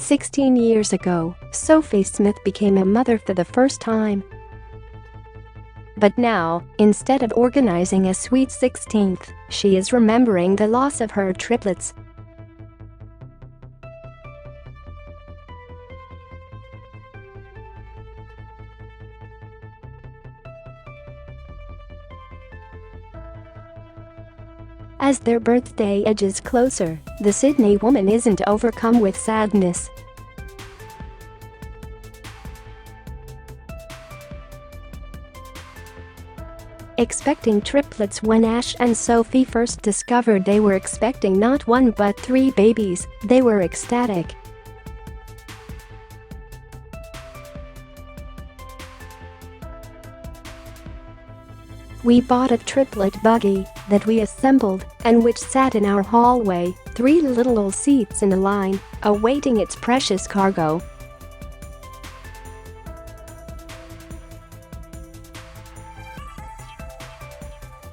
16 years ago, Sophie Smith became a mother for the first time. But now, instead of organizing a sweet 16th, she is remembering the loss of her triplets. As their birthday edges closer, the Sydney woman isn't overcome with sadness. Expecting triplets when Ash and Sophie first discovered they were expecting not one but 3 babies, they were ecstatic. We bought a triplet buggy that we assembled and which sat in our hallway, 3 little old seats in a line, awaiting its precious cargo.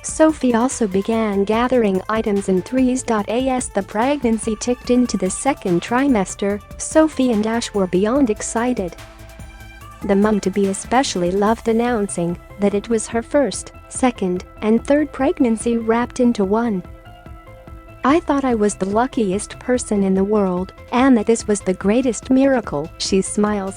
Sophie also began gathering items in days.As. The pregnancy ticked into the 2nd trimester. Sophie and Ash were beyond excited. The mum-to-be especially loved announcing that it was her 1st, 2nd, and 3rd pregnancy wrapped into one. "I thought I was the luckiest person in the world and that this was the greatest miracle," she smiles.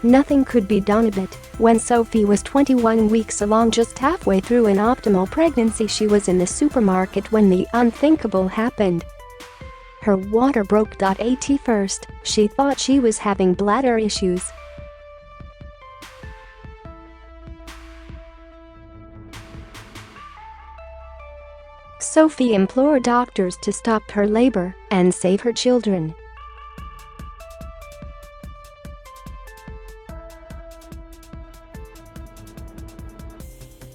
Nothing could be done about it. When Sophie was 21 weeks along, just halfway through an optimal pregnancy, she was in the supermarket when the unthinkable happened. Her water broke. At first, she thought she was having bladder issues. Sophie implored doctors to stop her labor and save her children.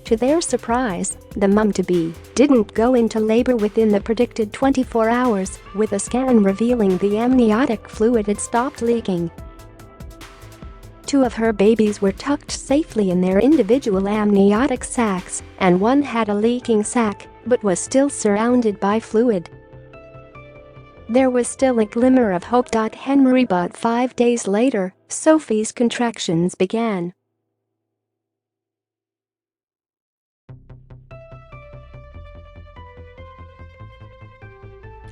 To their surprise, the mum-to-be didn't go into labor within the predicted 24 hours, with a scan revealing the amniotic fluid had stopped leaking. 2 of her babies were tucked safely in their individual amniotic sacs, and one had a leaking sac, but was still surrounded by fluid. There was still a glimmer of hope. Henry, but 5 days later, Sophie's contractions began.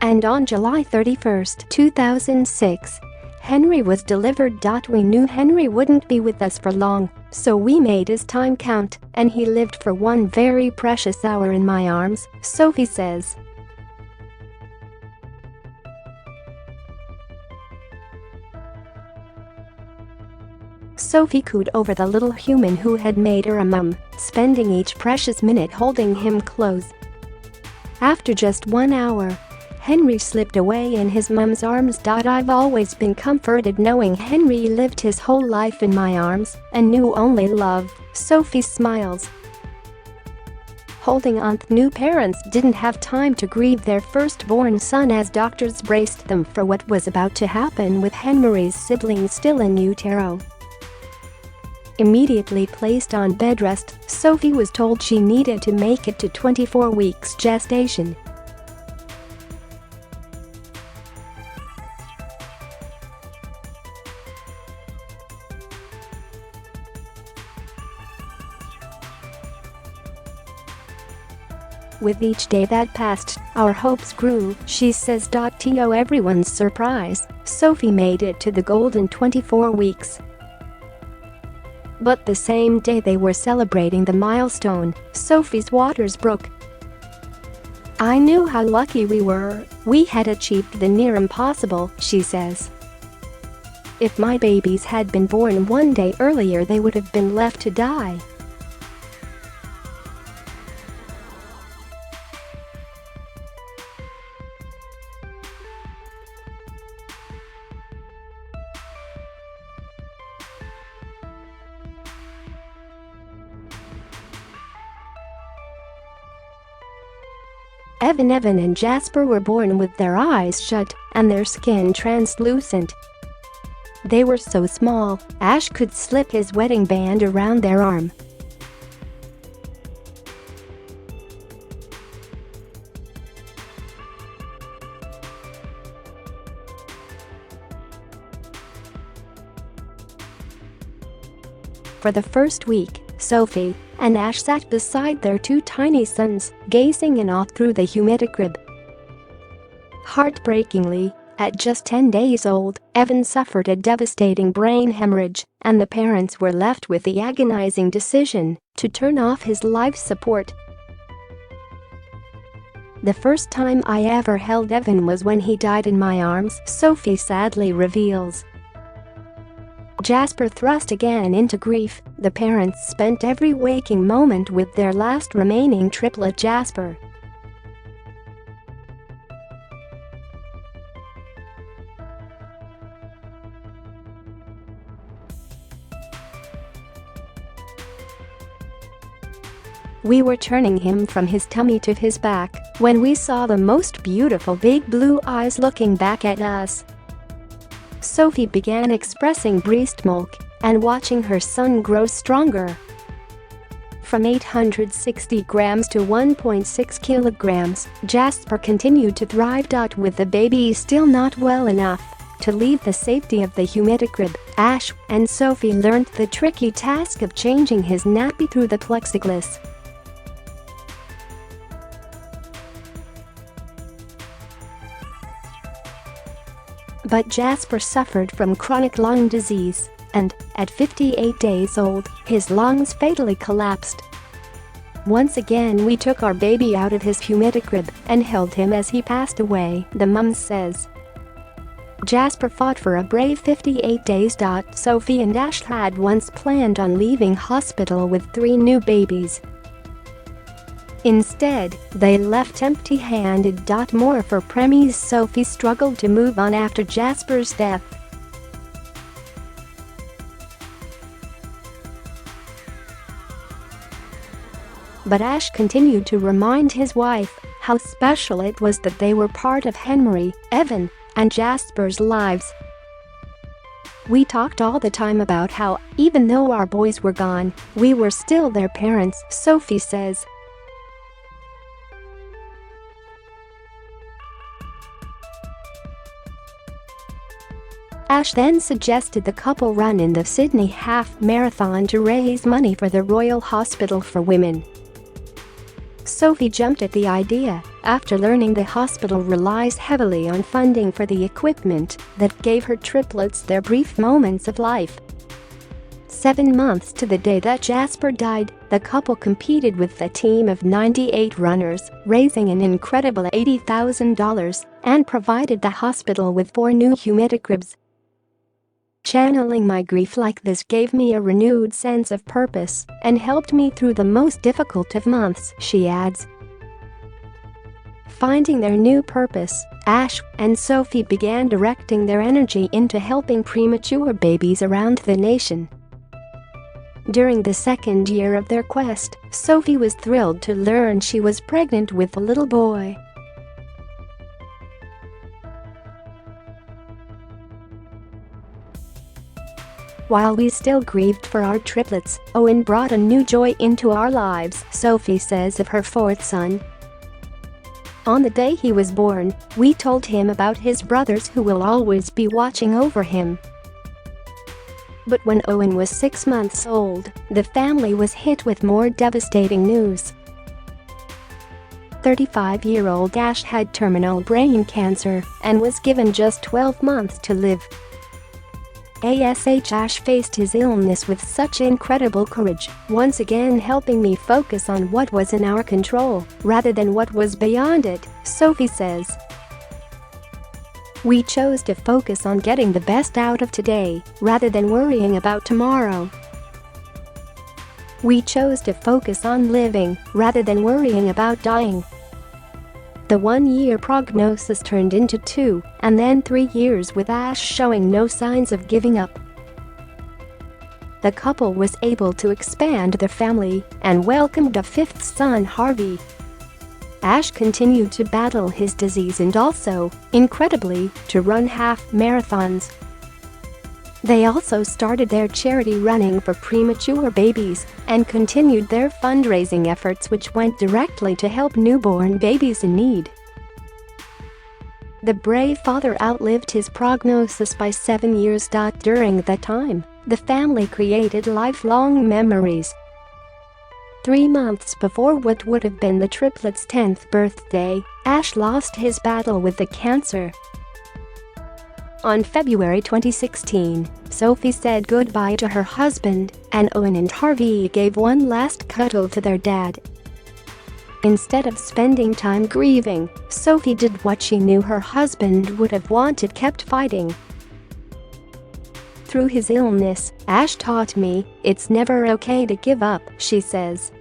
And on July 31, 2006, Henry was delivered. We knew Henry wouldn't be with us for long, so we made his time count, and he lived for one very precious hour in my arms, Sophie says. Sophie cooed over the little human who had made her a mum, spending each precious minute holding him close. After just 1 hour, Henry slipped away in his mum's arms. I've always been comforted knowing Henry lived his whole life in my arms and knew only love, Sophie smiles. Holding on, new parents didn't have time to grieve their firstborn son as doctors braced them for what was about to happen with Henry's siblings still in utero. Immediately placed on bed rest, Sophie was told she needed to make it to 24 weeks gestation. With each day that passed, our hopes grew, she says. To everyone's surprise, Sophie made it to the golden 24 weeks. But the same day they were celebrating the milestone, Sophie's waters broke. "I knew how lucky we were. We had achieved the near impossible," she says. "If my babies had been born 1 day earlier, they would have been left to die." Evan and Jasper were born with their eyes shut and their skin translucent. They were so small, Ash could slip his wedding band around their arm. For the first week, Sophie and Ash sat beside their two tiny sons, gazing in awe through the humidicrib. Heartbreakingly, at just 10 days old, Evan suffered a devastating brain hemorrhage, and the parents were left with the agonizing decision to turn off his life support. "The first time I ever held Evan was when he died in my arms," Sophie sadly reveals. Jasper thrust again into grief. The parents spent every waking moment with their last remaining triplet, Jasper. "We were turning him from his tummy to his back when we saw the most beautiful big blue eyes looking back at us." Sophie began expressing breast milk and watching her son grow stronger. From 860 grams to 1.6 kilograms, Jasper continued to thrive. With the baby still not well enough to leave the safety of the humidicrib, Ash and Sophie learned the tricky task of changing his nappy through the plexiglass. But Jasper suffered from chronic lung disease, and, at 58 days old, his lungs fatally collapsed. "Once again we took our baby out of his humidicrib and held him as he passed away," the mum says. Jasper fought for a brave 58 days. Sophie and Ash had once planned on leaving hospital with 3 new babies. Instead, they left empty-handed. More for preemies. Sophie struggled to move on after Jasper's death. But Ash continued to remind his wife how special it was that they were part of Henry, Evan, and Jasper's lives. "We talked all the time about how, even though our boys were gone, we were still their parents," Sophie says. Ash then suggested the couple run in the Sydney Half Marathon to raise money for the Royal Hospital for Women. Sophie jumped at the idea after learning the hospital relies heavily on funding for the equipment that gave her triplets their brief moments of life. 7 months to the day that Jasper died, the couple competed with a team of 98 runners, raising an incredible $80,000, and provided the hospital with 4 new humidicribs. "Channeling my grief like this gave me a renewed sense of purpose and helped me through the most difficult of months," she adds. Finding their new purpose, Ash and Sophie began directing their energy into helping premature babies around the nation. During the second year of their quest, Sophie was thrilled to learn she was pregnant with a little boy. "While we still grieved for our triplets, Owen brought a new joy into our lives," Sophie says of her 4th son. "On the day he was born, we told him about his brothers who will always be watching over him. But when Owen was 6 months old, the family was hit with more devastating news. 35-year-old Ash had terminal brain cancer and was given just 12 months to live. Ash faced his illness with such incredible courage, once again helping me focus on what was in our control rather than what was beyond it," Sophie says. "We chose to focus on getting the best out of today rather than worrying about tomorrow. We chose to focus on living rather than worrying about dying." The 1-year prognosis turned into 2, and then 3 years with Ash showing no signs of giving up. The couple was able to expand their family and welcomed a 5th son, Harvey. Ash continued to battle his disease and also, incredibly, to run half marathons. They also started their charity running for premature babies and continued their fundraising efforts, which went directly to help newborn babies in need. The brave father outlived his prognosis by 7 years. During that time, the family created lifelong memories. 3 months before what would have been the triplets' 10th birthday, Ash lost his battle with the cancer. On February 2016, Sophie said goodbye to her husband, and Owen and Harvey gave one last cuddle to their dad. Instead of spending time grieving, Sophie did what she knew her husband would have wanted: kept fighting. Through his illness, Ash taught me, it's never okay to give up, she says.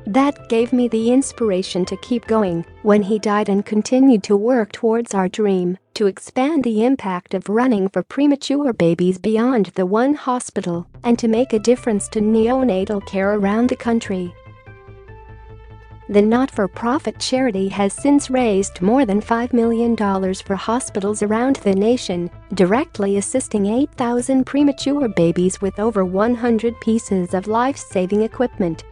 That gave me the inspiration to keep going when he died and continued to work towards our dream to expand the impact of running for premature babies beyond the one hospital and to make a difference to neonatal care around the country. The not-for-profit charity has since raised more than $5 million for hospitals around the nation, directly assisting 8,000 premature babies with over 100 pieces of life-saving equipment.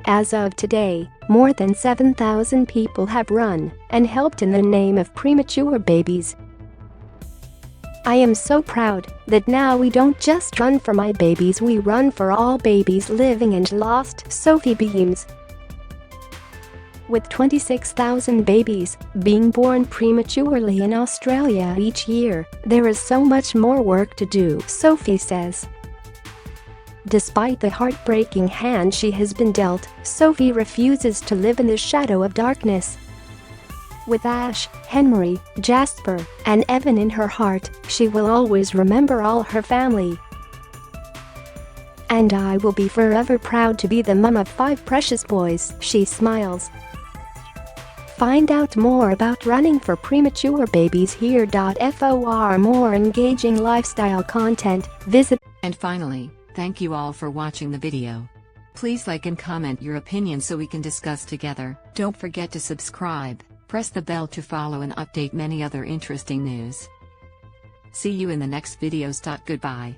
As of today, more than 7,000 people have run and helped in the name of premature babies. I am so proud that now we don't just run for my babies, we run for all babies living and lost, Sophie beams. With 26,000 babies being born prematurely in Australia each year, there is so much more work to do, Sophie says. Despite the heartbreaking hand she has been dealt, Sophie refuses to live in the shadow of darkness. With Ash, Henry, Jasper, and Evan in her heart, she will always remember all her family. And I will be forever proud to be the mum of 5 precious boys, she smiles. Find out more about running for premature babies here. For more engaging lifestyle content, visit. And finally, thank you all for watching the video. Please like and comment your opinion so we can discuss together. Don't forget to subscribe, press the bell to follow and update many other interesting news. See you in the next videos. Goodbye.